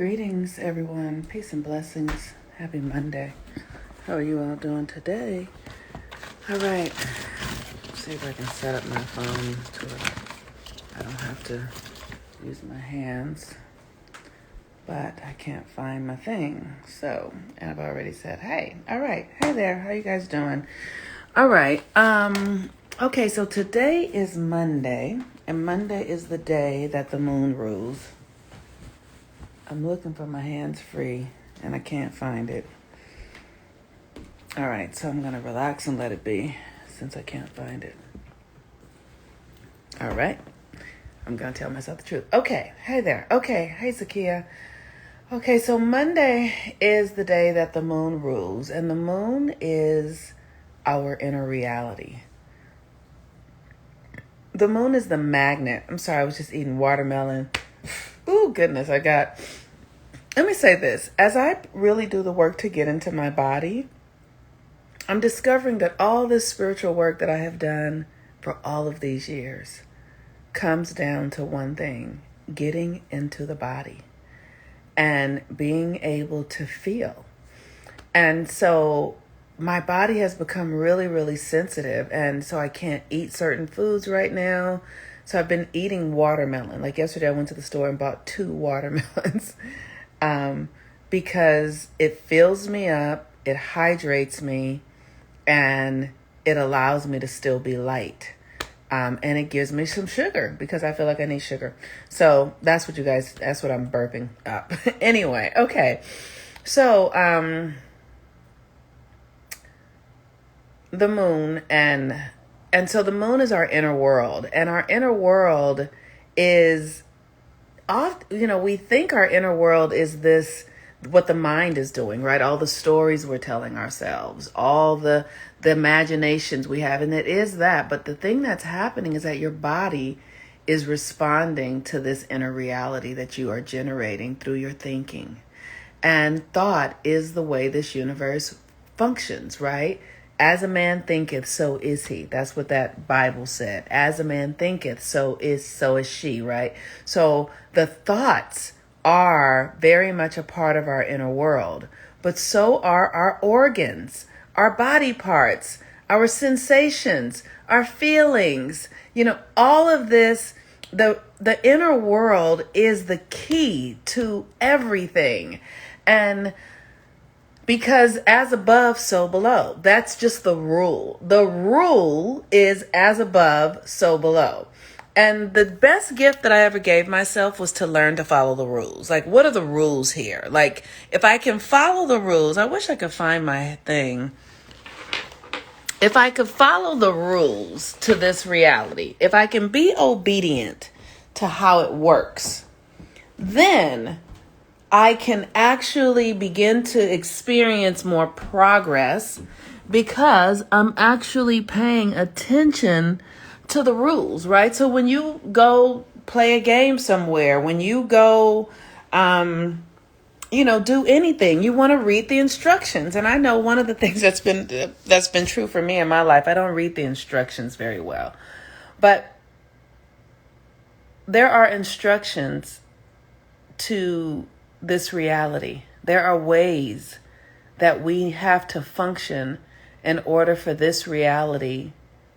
Greetings, everyone. Peace and blessings. Happy Monday. How are you all doing today? All right. See if I can set up my phone to where I don't have to use my hands. But I can't find my thing. So, and I've already said, hey. All right. Hey there. How you guys doing? All right. Okay, so today is Monday. And Monday is the day that the moon rules. I'm looking for my hands free and I can't find it. All right, so I'm going to relax and let it be since I can't find it. All right, I'm going to tell myself the truth. Okay, hey there. Okay, hey Zakia. Okay, so Monday is the day that the moon rules, and the moon is our inner reality. The moon is the magnet. I'm sorry, I was just eating watermelon. Oh, goodness, let me say this. As I really do the work to get into my body, I'm discovering that all this spiritual work that I have done for all of these years comes down to one thing: getting into the body and being able to feel. And so my body has become really, really sensitive. And so I can't eat certain foods right now. So I've been eating watermelon. Like yesterday, I went to the store and bought 2 watermelons. Because it fills me up, it hydrates me, and it allows me to still be light. And it gives me some sugar because I feel like I need sugar. So that's what I'm burping up. Anyway, okay. So, the moon and so the moon is our inner world, and our inner world is we think our inner world is this, what the mind is doing, right? All the stories we're telling ourselves, all the imaginations we have, and it is that. But the thing that's happening is that your body is responding to this inner reality that you are generating through your thinking. And thought is the way this universe functions, right? As a man thinketh, so is he. That's what that Bible said. As a man thinketh, so is she, right? So the thoughts are very much a part of our inner world, but so are our organs, our body parts, our sensations, our feelings. All of this, the inner world is the key to everything. And because as above, so below. That's just the rule. The rule is as above, so below. And the best gift that I ever gave myself was to learn to follow the rules. Like, what are the rules here? Like, if I can follow the rules, I wish I could find my thing. If I could follow the rules to this reality, if I can be obedient to how it works, then I can actually begin to experience more progress because I'm actually paying attention to the rules, right? So when you go play a game somewhere, when you go, do anything, you want to read the instructions. And I know one of the things that's been true for me in my life, I don't read the instructions very well, but there are instructions to this reality. There are ways that we have to function in order for this reality,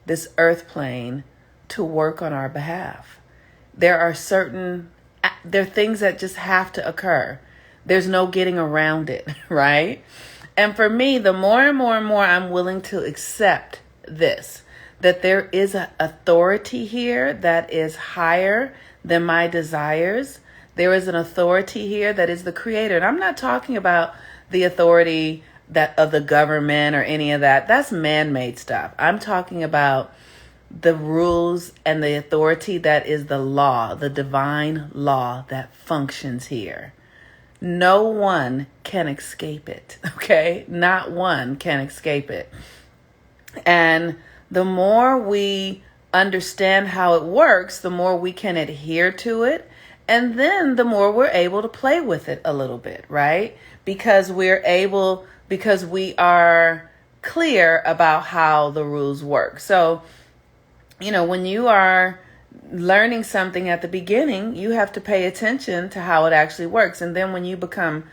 this earth plane, to work on our behalf. There are things that just have to occur. There's no getting around it, right? And for me, the more and more and more I'm willing to accept this, that there is an authority here that is higher than my desires. There is an authority here that is the creator. And I'm not talking about the authority that of the government or any of that. That's man-made stuff. I'm talking about the rules and the authority that is the law, the divine law that functions here. No one can escape it, okay? Not one can escape it. And the more we understand how it works, the more we can adhere to it. And then the more we're able to play with it a little bit, right? Because we are clear about how the rules work. So, when you are learning something at the beginning, you have to pay attention to how it actually works. And then when you become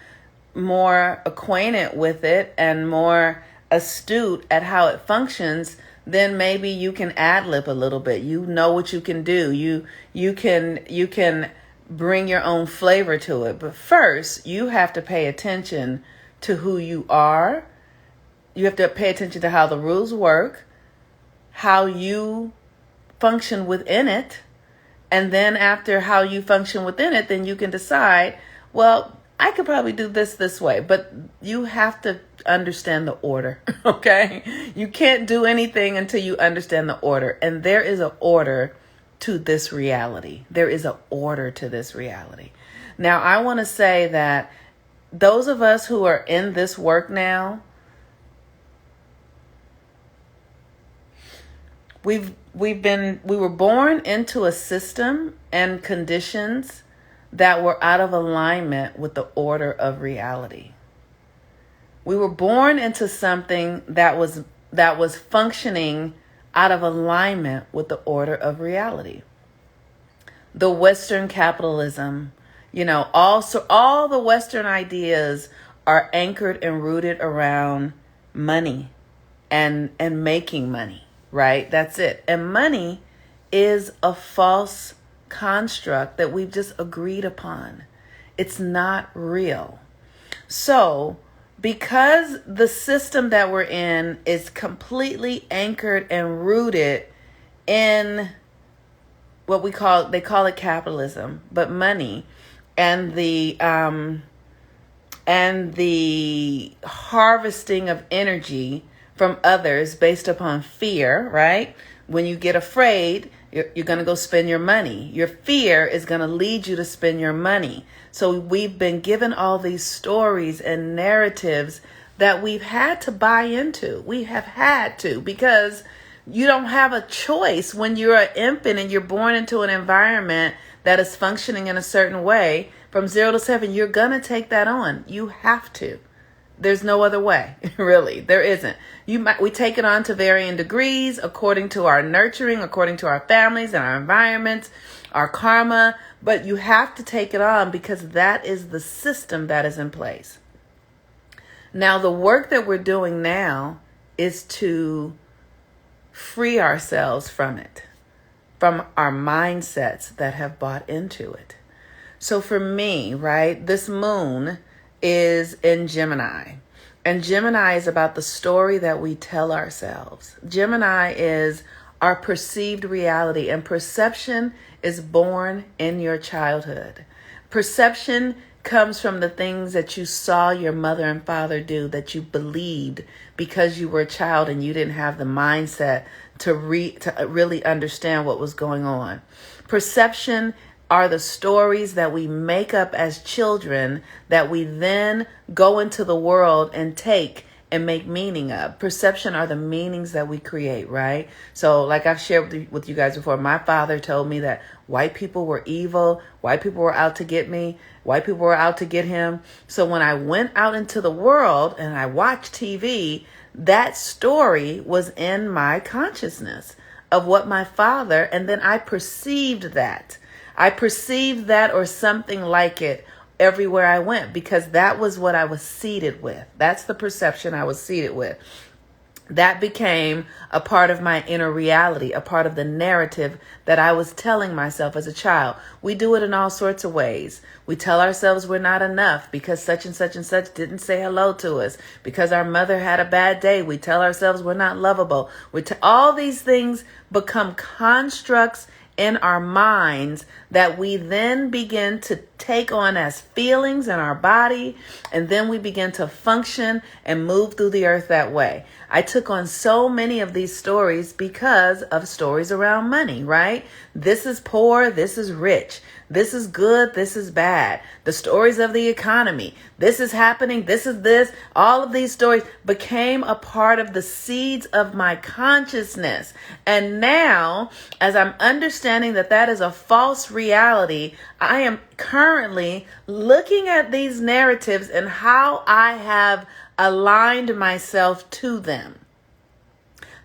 more acquainted with it and more astute at how it functions, then maybe you can ad lib a little bit. You know what you can do. You can bring your own flavor to it. But first, you have to pay attention to who you are. You have to pay attention to how the rules work, how you function within it. And then after how you function within it, then you can decide, well, I could probably do this way. But you have to understand the order, okay? You can't do anything until you understand the order. And there is an order to this reality. There is an order to this reality. Now, I want to say that those of us who are in this work now, we were born into a system and conditions that were out of alignment with the order of reality. We were born into something that was functioning out of alignment with the order of reality. The Western capitalism, all the Western ideas are anchored and rooted around money and making money, right? That's it. And money is a false construct that we've just agreed upon. It's not real. So, because the system that we're in is completely anchored and rooted in what they call it capitalism, but money and the harvesting of energy from others based upon fear, right? When you get afraid, you're going to go spend your money. Your fear is going to lead you to spend your money. So we've been given all these stories and narratives that we've had to buy into. We have had to, because you don't have a choice when you're an infant and you're born into an environment that is functioning in a certain way. From 0 to 7, you're going to take that on. You have to. There's no other way, really. There isn't. We take it on to varying degrees according to our nurturing, according to our families and our environments, our karma. But you have to take it on because that is the system that is in place. Now, the work that we're doing now is to free ourselves from it, from our mindsets that have bought into it. So for me, right, this moon is in Gemini. And Gemini is about the story that we tell ourselves. Gemini is our perceived reality, and perception is born in your childhood. Perception comes from the things that you saw your mother and father do, that you believed because you were a child and you didn't have the mindset to really understand what was going on. Perception are the stories that we make up as children that we then go into the world and take and make meaning of. Perception are the meanings that we create, right? So like I've shared with you guys before, my father told me that white people were evil, white people were out to get me, white people were out to get him. So when I went out into the world and I watched TV, that story was in my consciousness of what my father, and then I perceived that. Or something like it everywhere I went, because that was what I was seeded with. That's the perception I was seeded with. That became a part of my inner reality, a part of the narrative that I was telling myself as a child. We do it in all sorts of ways. We tell ourselves we're not enough because such and such didn't say hello to us. Because our mother had a bad day, we tell ourselves we're not lovable. All these things become constructs in our minds that we then begin to take on as feelings in our body, and then we begin to function and move through the earth that way. I took on so many of these stories because of stories around money, right? This is poor, this is rich. This is good, this is bad. The stories of the economy. This is happening, this is this. All of these stories became a part of the seeds of my consciousness. And now, as I'm understanding that that is a false reality, I am currently looking at these narratives and how I have aligned myself to them.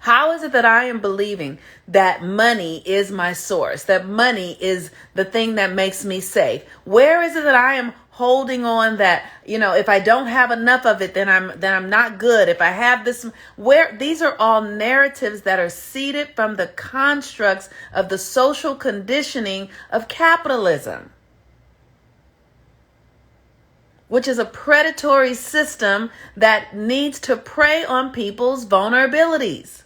How is it that I am believing that money is my source, that money is the thing that makes me safe? Where is it that I am holding on that, if I don't have enough of it, then I'm not good. If I have this, these are all narratives that are seeded from the constructs of the social conditioning of capitalism, which is a predatory system that needs to prey on people's vulnerabilities.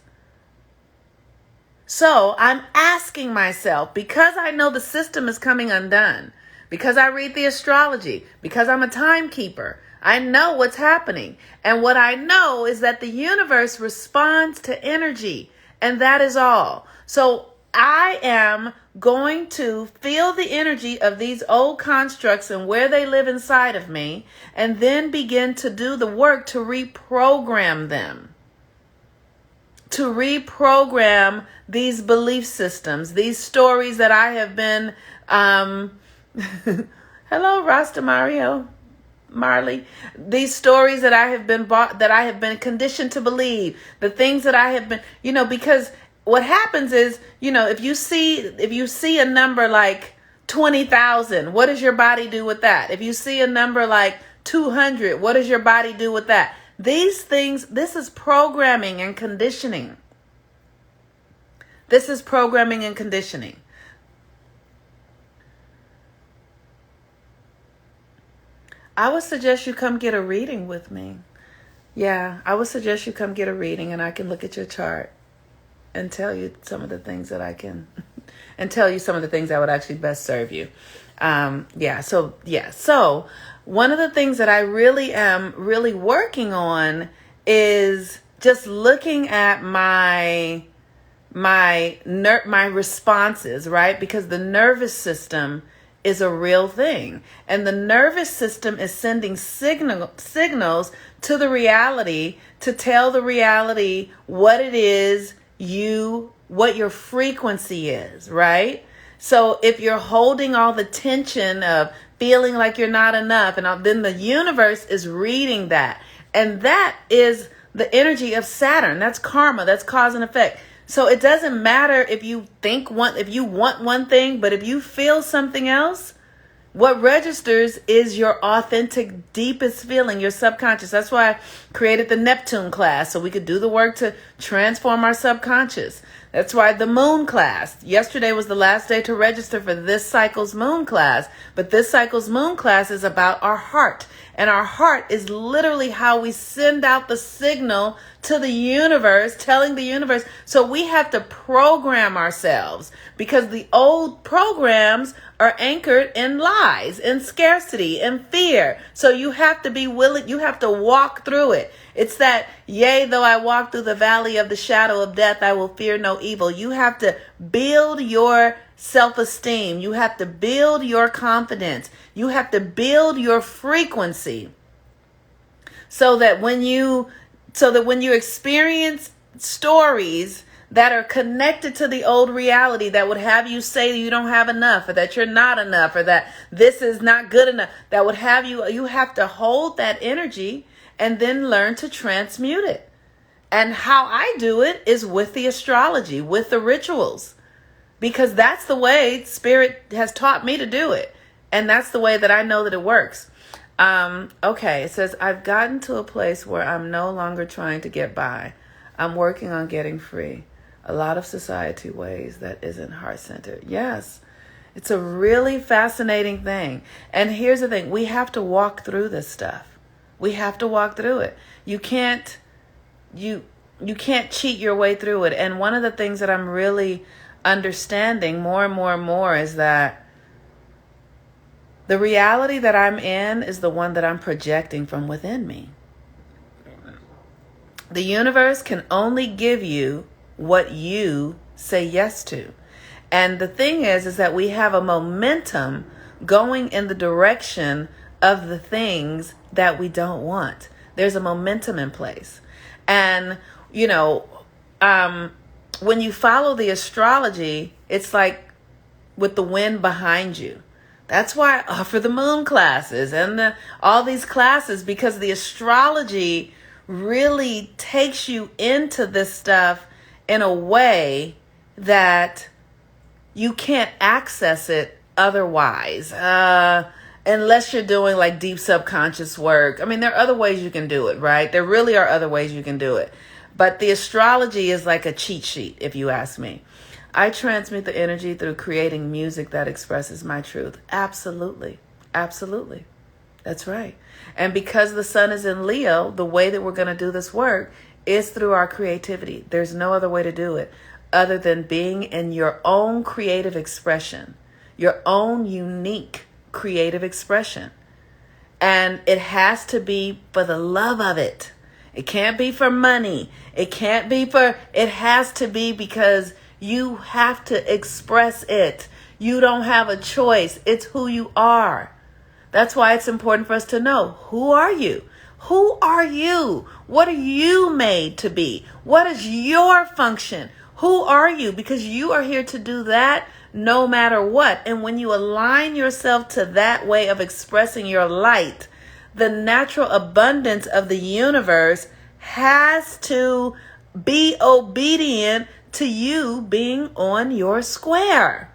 So I'm asking myself, because I know the system is coming undone, because I read the astrology, because I'm a timekeeper, I know what's happening. And what I know is that the universe responds to energy, and that is all. So I am going to feel the energy of these old constructs and where they live inside of me, and then begin to do the work to reprogram them. To reprogram these belief systems, these stories that I have been, hello, Rasta Mario, Marley, these stories that I have been that I have been conditioned to believe, the things that I have been, because what happens is, if you see a number like 20,000, what does your body do with that? If you see a number like 200, what does your body do with that? These things, this is programming and conditioning. This is programming and conditioning. I would suggest you come get a reading with me. Yeah, I would suggest you come get a reading, and I can look at your chart and tell you some of the things that I can, and tell you some of the things that would actually best serve you. So one of the things that I really am working on is just looking at my responses, right? Because the nervous system is a real thing, and the nervous system is sending signals to the reality to tell the reality what it is what your frequency is, right? So if you're holding all the tension of feeling like you're not enough, and then the universe is reading that. And that is the energy of Saturn. That's karma. That's cause and effect. So it doesn't matter if you want one thing, but if you feel something else, what registers is your authentic, deepest feeling, your subconscious. That's why I created the Neptune class, so we could do the work to transform our subconscious. That's why the moon class. Yesterday was the last day to register for this cycle's moon class. But this cycle's moon class is about our heart. And our heart is literally how we send out the signal to the universe, telling the universe. So we have to program ourselves, because the old programs are anchored in lies, in scarcity, in fear. So you have to be willing, you have to walk through it. It's that, yea, though I walk through the valley of the shadow of death, I will fear no evil. You have to build your self-esteem. You have to build your confidence. You have to build your frequency so that when you experience stories that are connected to the old reality that would have you say you don't have enough, or that you're not enough, or that this is not good enough, that would have you have to hold that energy and then learn to transmute it. And how I do it is with the astrology, with the rituals, because that's the way Spirit has taught me to do it. And that's the way that I know that it works. Okay, it says, I've gotten to a place where I'm no longer trying to get by. I'm working on getting free. A lot of society ways that isn't heart-centered. Yes, it's a really fascinating thing. And here's the thing. We have to walk through this stuff. We have to walk through it. You can't cheat your way through it. And one of the things that I'm really understanding more and more and more is that the reality that I'm in is the one that I'm projecting from within me. The universe can only give you what you say yes to. And the thing is that we have a momentum going in the direction of the things that we don't want. There's a momentum in place. And, when you follow the astrology, it's like with the wind behind you. That's why I offer the moon classes and all these classes, because the astrology really takes you into this stuff in a way that you can't access it otherwise, unless you're doing like deep subconscious work. I mean, there are other ways you can do it, right? There really are other ways you can do it. But the astrology is like a cheat sheet, if you ask me. I transmute the energy through creating music that expresses my truth. Absolutely. Absolutely. That's right. And because the sun is in Leo, the way that we're going to do this work is through our creativity. There's no other way to do it other than being in your own creative expression, your own unique creative expression. And it has to be for the love of it. It can't be for money. It has to be because you have to express it. You don't have a choice. It's who you are. That's why it's important for us to know, who are you? Who are you? What are you made to be? What is your function? Who are you? Because you are here to do that no matter what. And when you align yourself to that way of expressing your light, the natural abundance of the universe has to be obedient to you being on your square.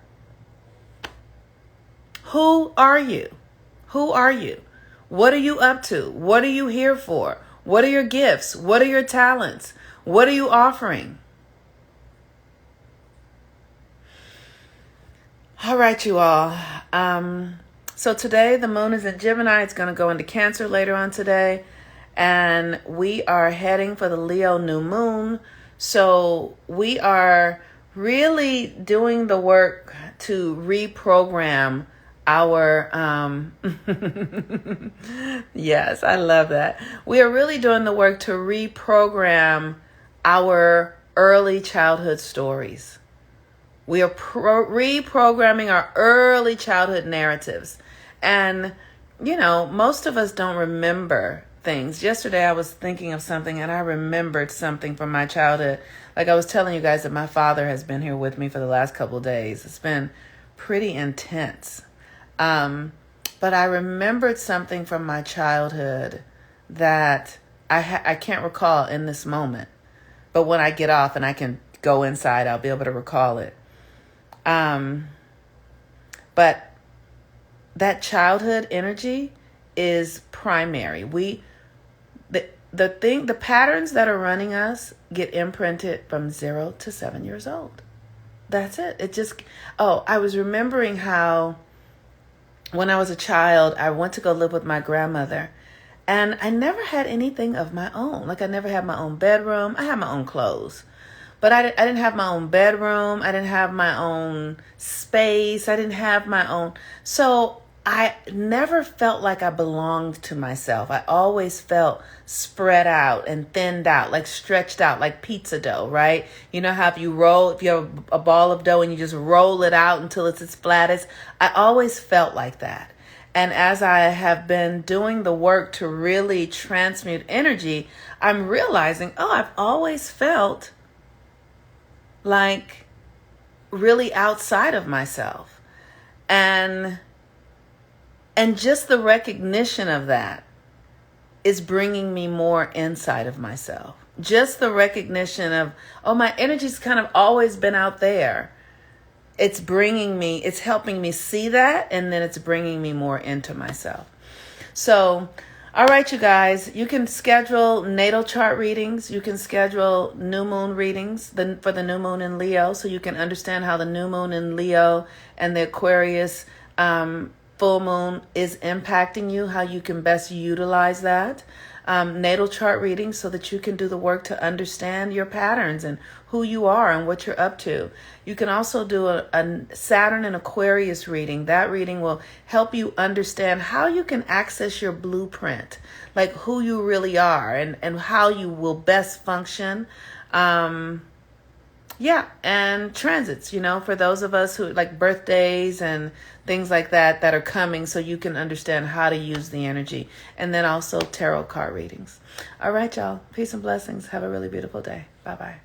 Who are you? Who are you? What are you up to? What are you here for? What are your gifts? What are your talents? What are you offering? All right, you all. So today the moon is in Gemini. It's going to go into Cancer later on today. And we are heading for the Leo new moon. So we are really doing the work to reprogram our, yes, I love that. We are really doing the work to reprogram our early childhood stories. We are reprogramming our early childhood narratives. And, you know, most of us don't remember things. Yesterday I was thinking of something and I remembered something from my childhood. Like I was telling you guys that my father has been here with me for the last couple of days. It's been pretty intense. But I remembered something from my childhood that I can't recall in this moment. But when I get off and I can go inside, I'll be able to recall it. But that childhood energy is primary. The patterns that are running us get imprinted from 0 to 7 years old. That's it. I was remembering how when I was a child, I went to go live with my grandmother and I never had anything of my own. Like I never had my own bedroom. I had my own clothes, but I didn't have my own bedroom. I didn't have my own space. I didn't have my own. So I never felt like I belonged to myself. I always felt spread out and thinned out, like stretched out, like pizza dough, right? You know how if you have a ball of dough and you just roll it out until it's its flattest? I always felt like that. And as I have been doing the work to really transmute energy, I'm realizing, I've always felt like really outside of myself. And just the recognition of that is bringing me more inside of myself. Just the recognition of, my energy's kind of always been out there. It's helping me see that, and then it's bringing me more into myself. So, all right, you guys, you can schedule natal chart readings. You can schedule new moon readings for the new moon in Leo, so you can understand how the new moon in Leo and the Aquarius full moon is impacting you, how you can best utilize that. Natal chart readings so that you can do the work to understand your patterns and who you are and what you're up to. You can also do a Saturn and Aquarius reading. That reading will help you understand how you can access your blueprint, like who you really are and how you will best function. And transits, for those of us who like birthdays and things like that are coming, so you can understand how to use the energy. And then also tarot card readings. All right, y'all. Peace and blessings. Have a really beautiful day. Bye-bye.